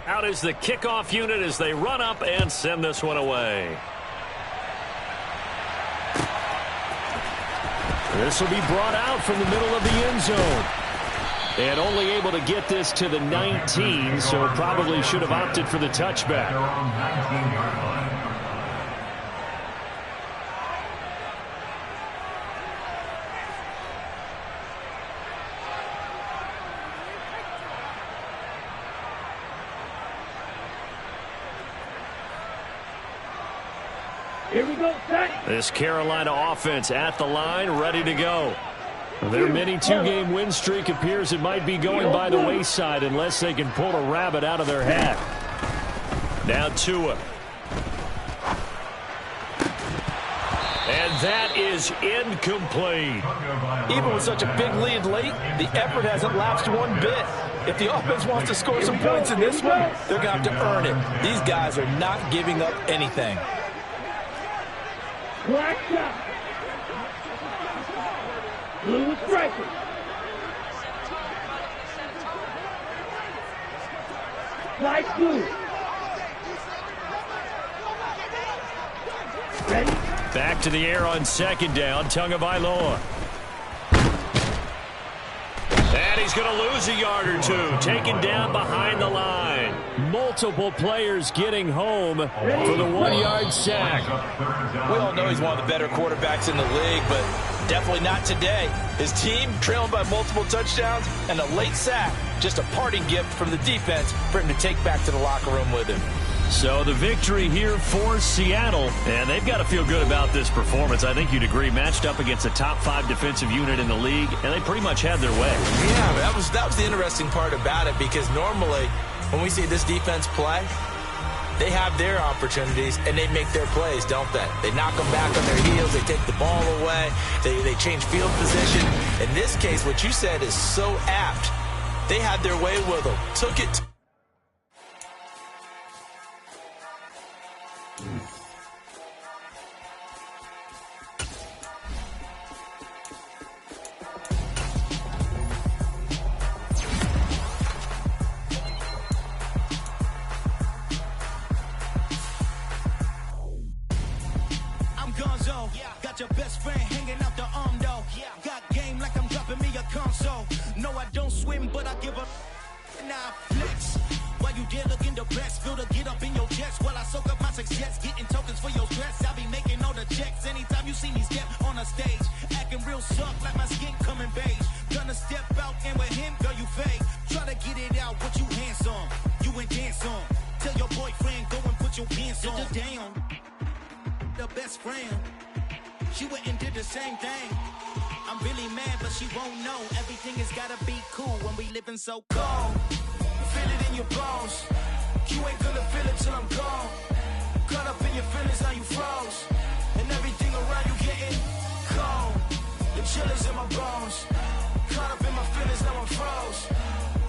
Out is the kickoff unit as they run up and send this one away. This will be brought out from the middle of the end zone. And only able to get this to the 19, so probably should have opted for the touchback. Here we go, set. This Carolina offense at the line, ready to go. Their mini 2-game win streak appears it might be going by the wayside unless they can pull a rabbit out of their hat. Now Tua. And that is incomplete. Even with such a big lead late, the effort hasn't lapsed one bit. If the offense wants to score some points in this one, they're going to have to earn it. These guys are not giving up anything. Black shot. Blue striker. Light blue. Ready? Back to the air on 2nd down, Tagovailoa. And he's going to lose a yard or two, taken down behind the line. multiple players getting home for the 1-yard sack. We all know he's one of the better quarterbacks in the league, but definitely not today. His team trailing by multiple touchdowns and a late sack. Just a parting gift from the defense for him to take back to the locker room with him. So the victory here for Seattle, and they've got to feel good about this performance. I think you'd agree, matched up against a top 5 defensive unit in the league, and they pretty much had their way. Yeah, that was the interesting part about it, because normally when we see this defense play, they have their opportunities and they make their plays, don't they? They knock them back on their heels, they take the ball away, they change field position. In this case, what you said is so apt. They had their way with them, took it. Got your best friend hanging out the arm though. Got game like I'm dropping me a console. No, I don't swim, but I give a now flex. While you there looking depressed, feel the get up in your chest while I soak up my success, getting tokens for your stress. I be making all the checks anytime you see me step on a stage, acting real soft like my skin coming beige. Gonna step out and with him, girl, you fake. Try to get it out, but you handsome. You ain't dance on. Tell your boyfriend go and put your pants on. Down. The best friend. She went and did the same thing. I'm really mad, but she won't know. Everything has gotta be cool when we living so cold. Feel it in your bones. You ain't gonna feel it till I'm gone. Caught up in your feelings, now you froze. And everything around you getting cold. The chill is in my bones. Caught up in my feelings, now I'm froze.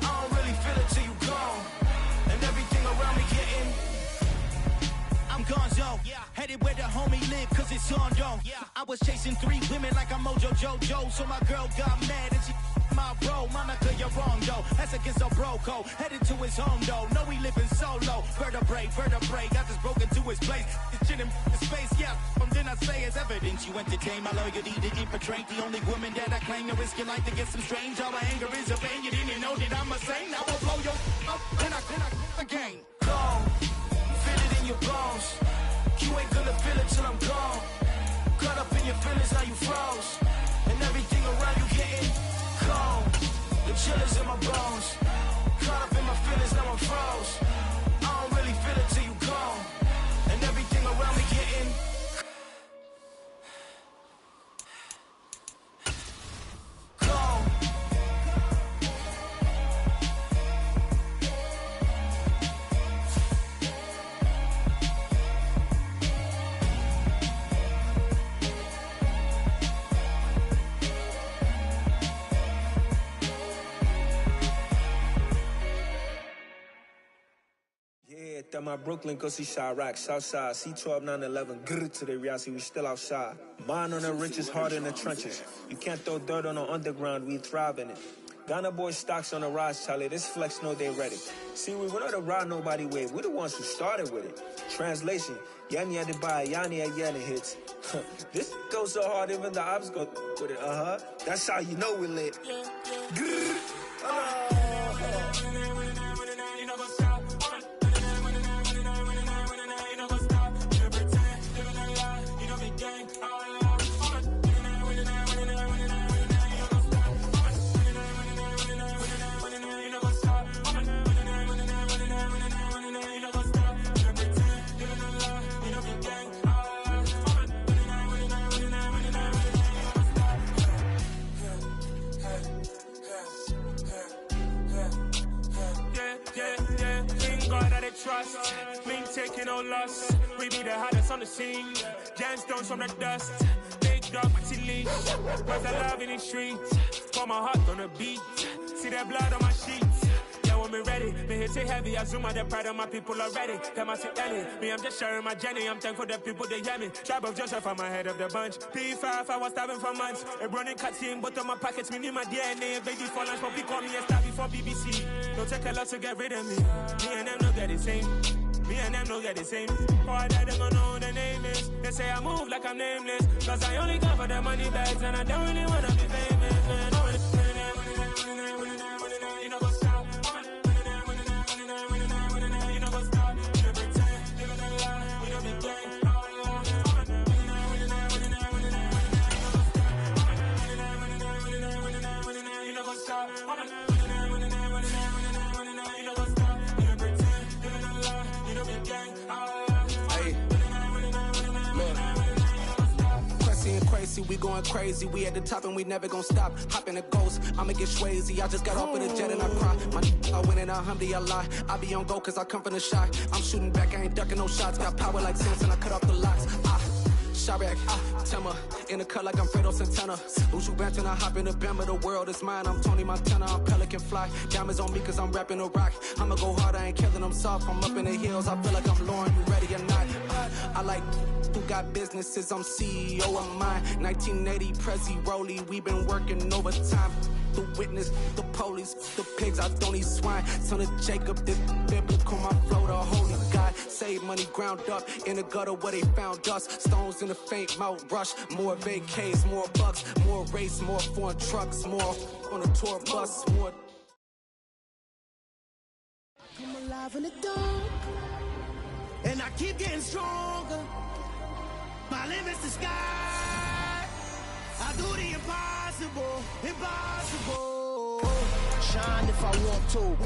I don't really feel it till you gone. And everything around me getting I'm gonzo, headed where the homie live, cause it's on though. I was chasing 3 women like I'm Mojo Jojo, so my girl got mad and she my bro. Monica, you're wrong though, that's against a bro code. Headed to his home though, no we living solo. Vertebrae, got this broken to his place. This shit in space, from then I say it's evidence. You entertain my loyalty, didn't portray the only woman that I claim to risk your life to get some strange. All my anger is a pain, you didn't know that I'm a saint. Now I'll blow your up, then I again. Go. Feel it in your bones. You ain't gonna feel it till I'm gone. Caught up in your feelings, now you froze. And everything around you getting cold. The chill is in my bones. Caught up in my feelings, now I'm froze. I don't really feel it till you gone. And everything around me getting cold. That my Brooklyn, go see Chirac, Southside, C12, 911, grr to the reality, we still outside. Mine on the riches, hard in the trenches. You can't throw dirt on the underground, we thrive in it. Ghana boys stocks on the rise, Charlie, this flex know they ready. See, we not to ride nobody wave, we the ones who started with it. Translation, Yani had to buy, Yani had Yani hits. This goes so hard, even the ops go with it, That's how you know we lit. Grr. Trust, we ain't taking no loss. We be the hottest on the scene. Gemstones from the dust. Big dog with your leash. Where's the love in the streets? Pour my heart on the beat. See that blood on my sheets. Yeah, when me ready, me hit it heavy. I zoom out the pride of my people already. Them I see Ellie. Me, I'm just sharing my journey. I'm thankful that people they hear me. Tribe of Joseph, I'm ahead of the bunch. P5, I was starving for months. A running cut in, but on my pockets, me need my DNA. Baby for lunch, but call me a star before BBC. Don't take a lot to get rid of me. Me and them no get the same. Me and them no get the same. Boy, that they gonna know the name is. They say I move like I'm nameless. Cause I only come for the money bags and I don't really wanna be famous, man. You know what's up. You Tracy, we going crazy. We at the top and we never gonna stop. Hop in a ghost, I'ma get Swayze. I just got off of the jet and I cry. I win in a Humvee, I lie. I be on go cause I come from the shot. I'm shooting back, I ain't ducking no shots. Got power like Samson, I cut off the locks. Shabak, Tema, in the cut like I'm Fredo Santana. Ushu Banton, I hop in the Bama, the world is mine. I'm Tony Montana, I'm Pelican Fly. Diamonds on me cause I'm rapping a rock. I'ma go hard, I ain't killing them soft. I'm up in the hills, I feel like I'm Lauren, you ready or not? I like who got businesses, I'm CEO of mine. 1980 Prezi Rolly, we been working overtime. The witness, the police, the pigs, I don't eat swine. Son of Jacob, this biblical, my flow, the holy God. Save money ground up in the gutter where they found us. Stones in the faint mouth rush. More vacays, more bucks, more race, more foreign trucks, more on a tour bus, more. Come alive in the dark, and I keep getting stronger. My limit's the sky. I do the impossible, impossible. Shine if I want to.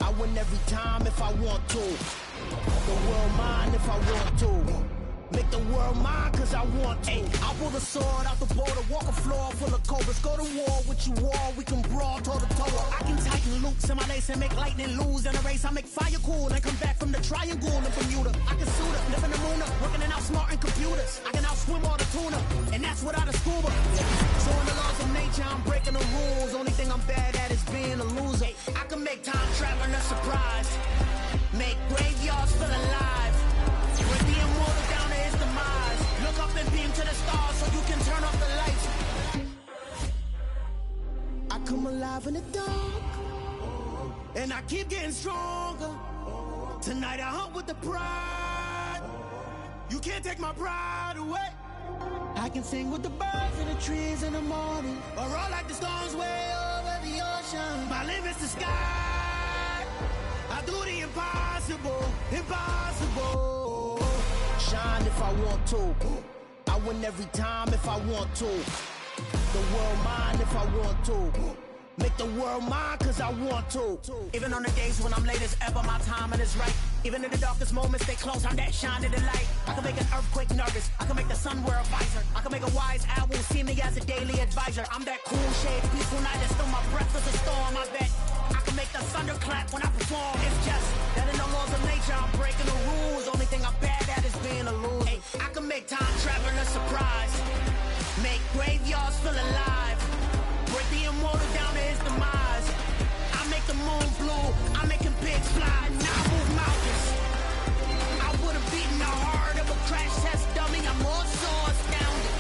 I win every time if I want to. The world mine if I want to. Make the world mine cause I want to. I pull the sword out the border, walk a floor full of cobras. Go to war with you all, we can brawl toe to toe. I can tighten loops in my lace and make lightning lose in a race. I make fire cool and come back from the triangle in Bermuda. I can suit up, live in the moon up, working and outsmarting computers. I can outswim all the tuna, and that's without a scuba. So in the laws of nature, I'm breaking the rules. Only thing I'm bad at is being a loser. I can make time traveling a surprise. Make graveyards feel alive. Bring the immortal down to his demise. Look up and beam to the stars so you can turn off the lights. I come alive in the dark, and I keep getting stronger. Tonight I hunt with the pride. You can't take my pride away. I can sing with the birds and the trees in the morning, or roll like the storms way over the ocean. My limit's the sky. I do the impossible, impossible. Shine if I want to. I win every time if I want to. The world mine if I want to. Make the world mine cause I want to. Even on the days when I'm late as ever, my timing is right. Even in the darkest moments, stay close, I'm that shine in the light. I can make an earthquake nervous, I can make the sun wear a visor. I can make a wise owl see me as a daily advisor. I'm that cool shade, peaceful night that still my breath is a storm, I bet. I can make the thunder clap when I perform. It's just that in the laws of nature, I'm breaking the rules. Only thing I'm bad at is being a loser. I can make time traveling a surprise. Make graveyards feel alive. Break the immortal down to his demise. I make the moon blue, I'm making pigs fly. Now I move mountains. I would've beaten the heart of a crash test dummy. I'm more so astounded.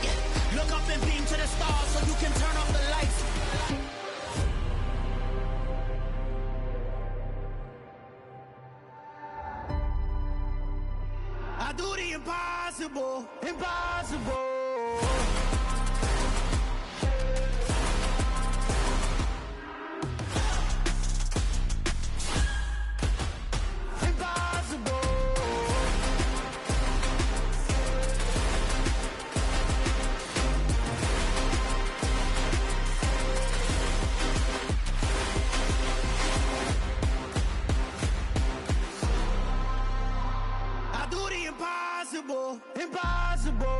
Yeah. Look up and beam to the stars so you can turn off the lights. I do the impossible, impossible. Impossible, impossible.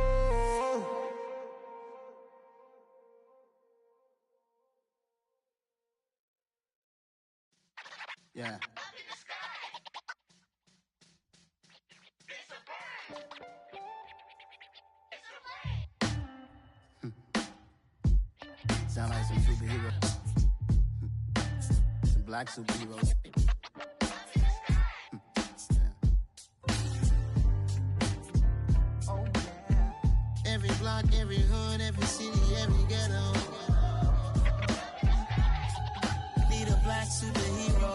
Yeah. Sound like some superheroes. Some black superheroes. Every block, every hood, every city, every ghetto. Need a black superhero.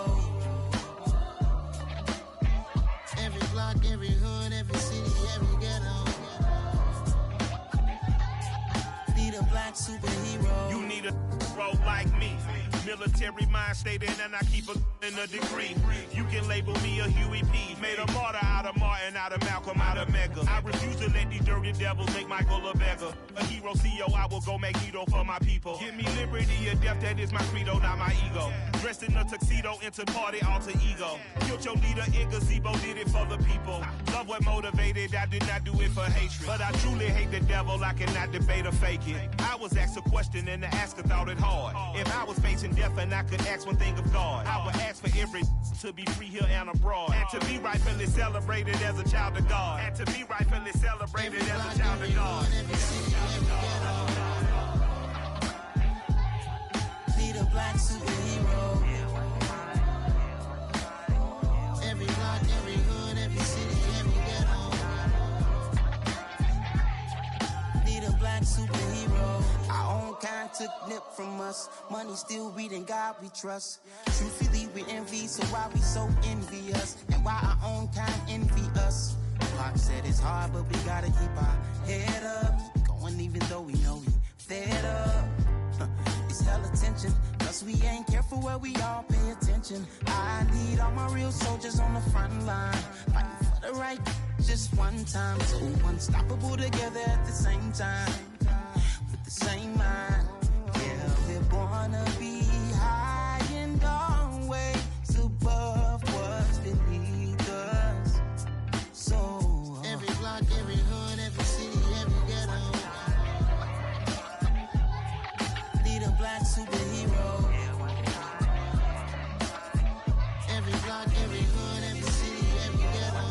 Every block, every hood, every city, every ghetto. Need a black superhero. You need a bro like me. Military mind stated, and I keep in a degree. You can label me a Huey P. Made a martyr out of Martin, out of Malcolm, out of Mega. I refuse to let these dirty devils make Michael a beggar. A hero CEO, I will go Magneto for my people. Give me liberty or death, that is my credo, not my ego. Dressed in a tuxedo, into party alter ego. Killed your leader in gazebo, did it for the people. Love what motivated, I did not do it for hatred. But I truly hate the devil, I cannot debate or fake it. I was asked a question and the asker thought it hard. If I was facing death and I could ask one thing of God, I would ask for every to be free here and abroad. And to be rightfully celebrated as a child of God. And to be rightfully celebrated as a child of God. Need a black superhero. Every block, every hood, every city, every ghetto. Need a black superhero. Our own kind took nip from us. Money still reading God we trust. Truthfully we envy, so why we so envious? And why our own kind envy us? Pac said it's hard, but we gotta keep our head up. Keep going even though we know we fed up. It's hell attention, cause we ain't careful where we all pay attention. I need all my real soldiers on the front line, fighting for the right just one time. So unstoppable together at the same time, with the same mind. Yeah, we're born to be high and always above what's beneath us. So every block, every hood, every city, every ghetto. Need a black superhero. Every block, every hood, every city, every ghetto.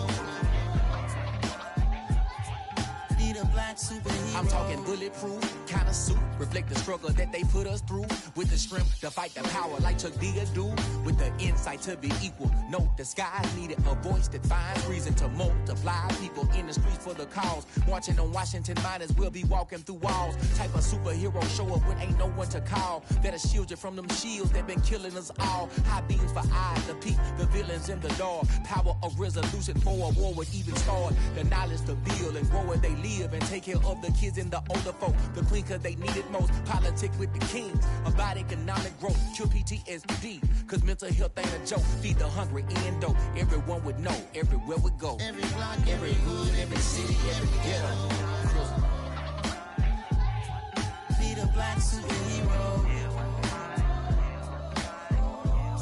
Need a black superhero. I'm talking bulletproof kind of suit, reflect the struggle that they put us through, with the strength to fight the power like Chuck D do, with the insight to be equal. Note the skies needed a voice that finds reason to multiply people in the streets for the cause. Marching on Washington miners will be walking through walls. Type of superhero show up when ain't no one to call. That'll shield you from them shields that been killing us all. High beams for eyes to peek the villains in the dark. Power of resolution for a war would even start. The knowledge to build and grow where they live and take care of the kids and the older folk. The clean cause they need it most. Politics with the kings about economic growth. Cure PTSD cause mental health ain't a joke. Feed the hungry and dope. Everyone would know everywhere we go. Every block, every hood, every city, every ghetto. Need a black superhero.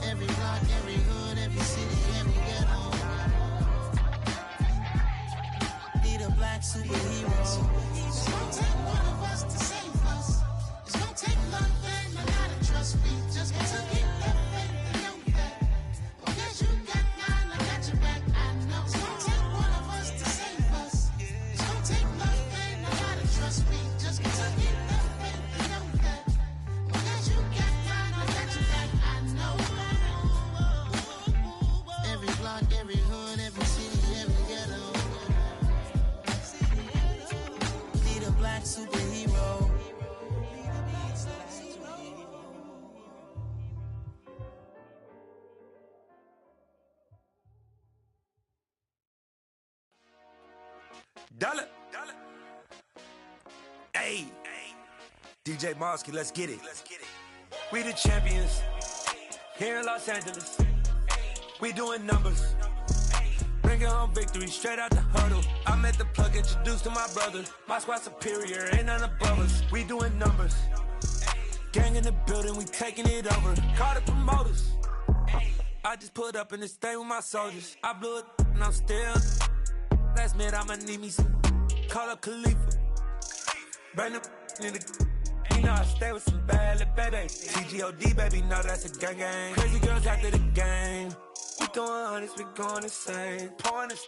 Every block, every hood, every city, every ghetto. Need a black superhero. It's gonna take one of us to save us. It's gonna take love and a lot of trust. We just got to keep that faith and know that. Because you got mine, I got your back. I know it's gonna take one of us to save us. It's gonna take love and a lot of trust. We just got to keep that faith and know that. Because you got mine, I got your back. I know. Every block, every hood, every city, every ghetto. Need a black superhero. Dollar. Hey. DJ Mosky, let's get it. We the champions here in Los Angeles. We doing numbers. Bringing home victory straight out the huddle. I'm at the plug, introduced to my brother. My squad superior, ain't none above us. We doing numbers. Gang in the building, we taking it over. Call the promoters. I just put up in this thing with my soldiers. I blew it and I'm still. Last minute I'ma need me some. Call up Khalifa. Bring them in the. You know I stay with some bad little babies. TGOD baby, know that's a gang gang. Crazy girls after the game. We throwing hundreds, we going insane. Pouring this.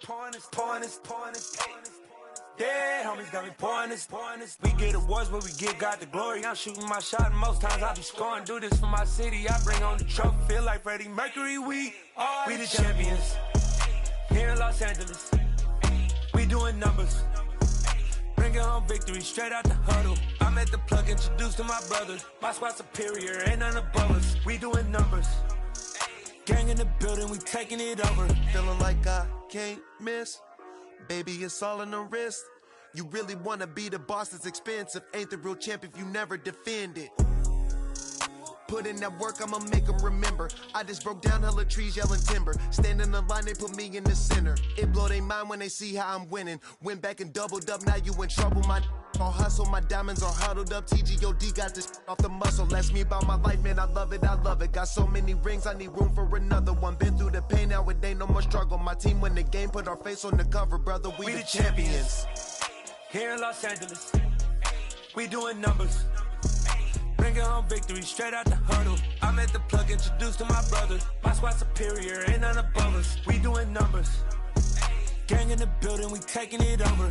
Yeah, homies got me pouring this. We get awards, but we give God the glory. I'm shooting my shot, and most times I be scoring. Do this for my city, I bring on the trophy. Feel like Freddie Mercury, we the champions here in Los Angeles. We doing numbers. Bringing home victory straight out the huddle. I'm at the plug, introduced to my brother. My squad superior, ain't none above us. We doing numbers. Gang in the building, we taking it over. Feeling like I can't miss. Baby, it's all in the wrist. You really wanna be the boss, it's expensive. Ain't the real champ if you never defend it. Put in that work, I'ma make them remember. I just broke down hella trees, yelling timber. Stand in the line, they put me in the center. It blow their mind when they see how I'm winning. Went back and doubled up, now you in trouble. My All hustle, my diamonds are huddled up. TGOD got this off the muscle. That's me about my life, man. I love it, I love it. Got so many rings, I need room for another one. Been through the pain, now it ain't no more struggle. My team win the game, put our face on the cover, brother. We the champions. Here in Los Angeles, we doing numbers. Bringing home victory straight out the huddle. I'm at the plug, introduced to my brothers. My squad superior, ain't none above us. We doing numbers. Gang in the building, we taking it over.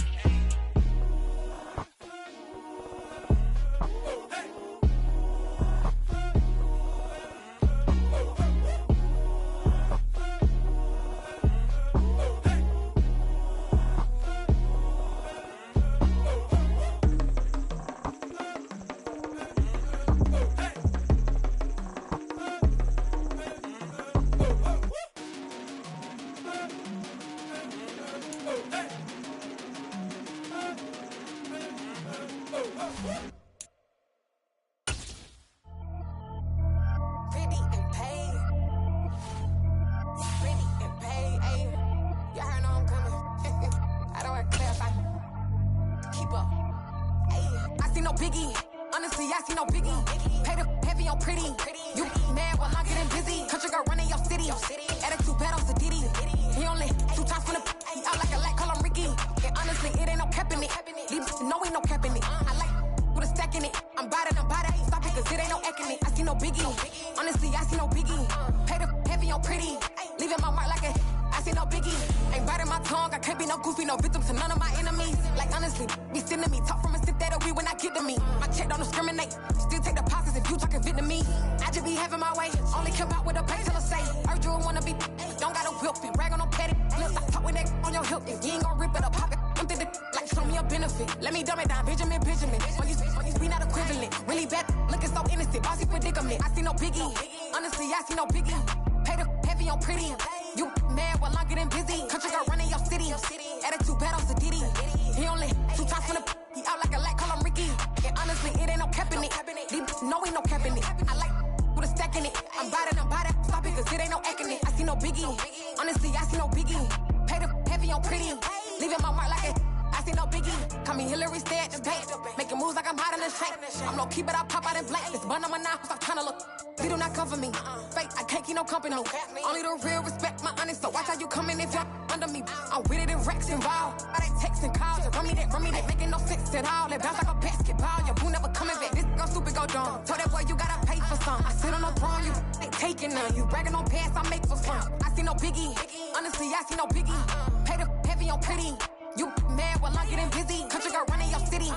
Only the real respect my honest, so watch how you coming if you're under me. I'm with it in Rex involved. I ain't texting calls, run me that, making no sense at all. It bounce like a basketball, your boo never coming back. This go stupid, go dumb. Told that boy you gotta pay for some. I sit on no throne, you ain't taking none. You bragging on pants, I make for fun. I see no biggie, honestly, I see no biggie. Pay the heavy on pretty. You mad while I'm getting busy. Country girl running your city.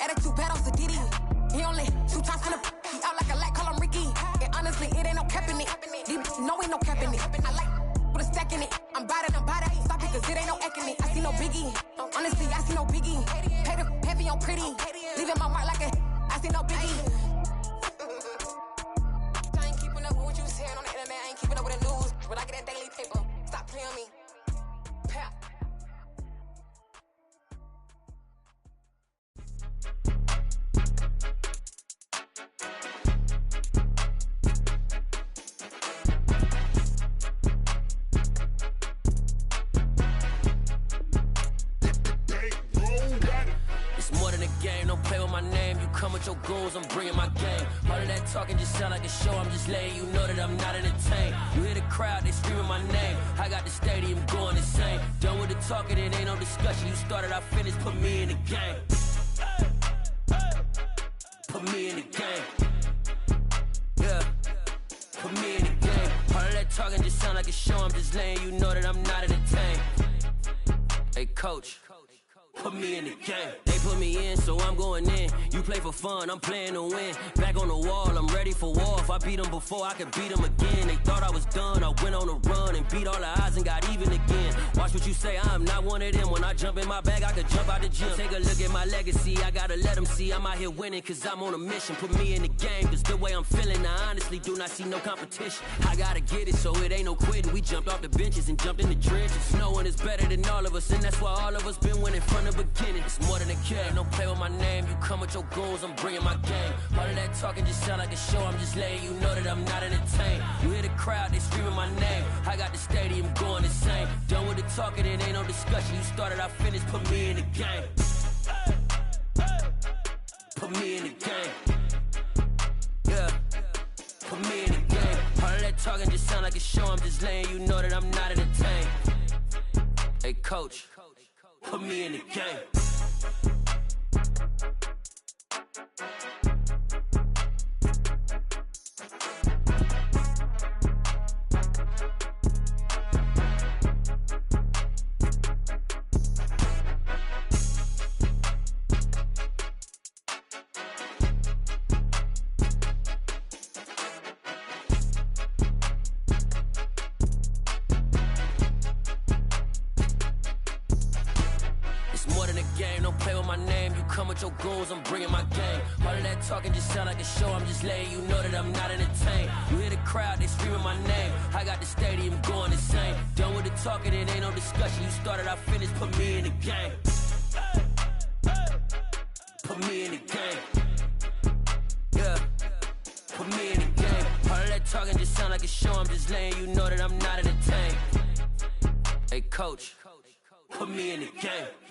Attitude bad on Sadiddy. He only 2 times from the he out like a lack, call him Ricky. And honestly, it ain't no cap in it. No, ain't no cap in it. I like put a stack in it. I'm bout it. Stop it, cause it ain't no eck in it. I see no biggie. Honestly, I see no biggie. Pay the heavy on pretty. Leaving my mark like a I see no biggie. I ain't keeping up with what you saying on the internet. I ain't keeping up with the news. But I get that daily paper. Stop playing me. Pap. Come with your goons, I'm bringing my game. All of that talking just sound like a show. I'm just letting you know that I'm not entertained. You hear the crowd, they screaming my name. I got the stadium going insane. Done with the talking, it ain't no discussion. You started, I finished, put me in the game. Put me in the game. Yeah, put me in the game. All of that talking just sound like a show. I'm just letting you know that I'm not entertained. Hey, coach. Put me in the game. They put me in, so I'm going in. You play for fun, I'm playing to win. Back on the wall, I'm ready for war. If I beat them before, I could beat them again. They thought I was done, I went on a run and beat all the odds and got even again. Watch what you say, I'm not one of them. When I jump in my bag, I could jump out the gym. Take a look at my legacy, I gotta let them see I'm out here winning, cause I'm on a mission. Put me in the game, cause the way I'm feeling, I honestly do not see no competition. I gotta get it, so it ain't no quitting. We jumped off the benches and jumped in the trenches. No one is better than all of us, and that's why all of us been winning from the beginning. It's more than a game, don't play with my name. You come with your goons, I'm bringing my game. All of that talking just sound like a show. I'm just letting you know that I'm not entertained. You hear the crowd, they screaming my name. I got the stadium going insane. Done with the talking, it ain't no discussion. You started, I finished, put me in the game. put me in the game. Yeah, put me in the game. All that talking just sound like a show. I'm just letting you know that I'm not entertained. Hey, coach, put me in the game. Your goons, I'm bringing my game. All of that talking just sound like a show. I'm just letting you know that I'm not entertained. You hear the crowd, they screaming my name. I got the stadium going insane. Done with the talking, it ain't no discussion. You started, I finished, put me in the game. Put me in the game. Yeah, put me in the game. All of that talking just sound like a show. I'm just letting you know that I'm not entertained. Hey, coach, put me in the game.